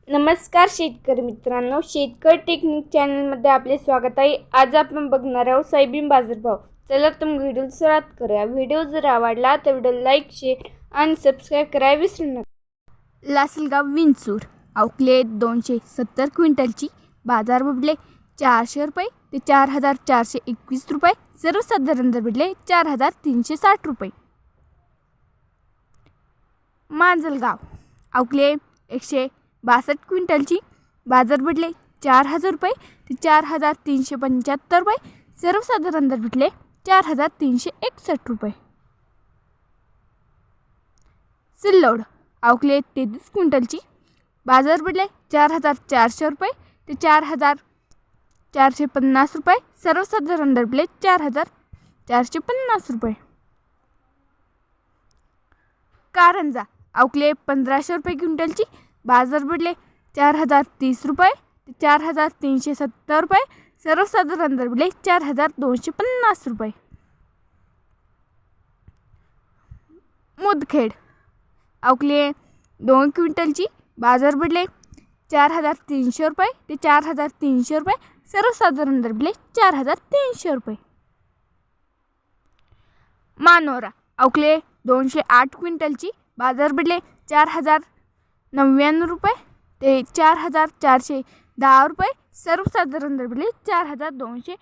नमस्कार शेतकरी मित्रांनो, शेतकरी टेक्निक चॅनलमध्ये आपले स्वागत आहे। आज आपण बघणार आहोत सोयाबीन बाजारभाव। चला तर व्हिडिओ सुरुवात करूया। व्हिडिओ जर आवडला तर व्हिडिओ लाईक, शेअर आणि सबस्क्राईब करायला विसरू नका। लासलगाव विंचूर अवकले 270 क्विंटलची बाजार भेटले 400 रुपये ते 4421 रुपये। सर्वसाधारण दर भेटले 4360 रुपये। मांजलगाव अवकले 162 क्विंटलची बाजार भेटले 4000 रुपये ते 4375 रुपये। सर्वसाधारण दर भेटले 4361 रुपये। सिल्लोड अवकले 33 क्विंटलची बाजार भेटले 4400 रुपये ते 4450 रुपये। सर्वसाधारण दर भेटले 4450 रुपये। कारंजा अवकले 1500 रुपये क्विंटलची बाजार भेटले 4030 रुपये ते 4370 रुपये। सर्वसाधारण दर भेटले 4250 रुपये। मुदखेड अवकले 2 क्विंटलची बाजार भेटले 4300 रुपये ते 4300 रुपये। सर्वसाधारण दर भेटले 4300 रुपये। मानोरा अवकले 208 क्विंटलची बाजार भेटले 4099 रुपये ते 4410 रुपये। सर्वसाधारण दर भेटले 4210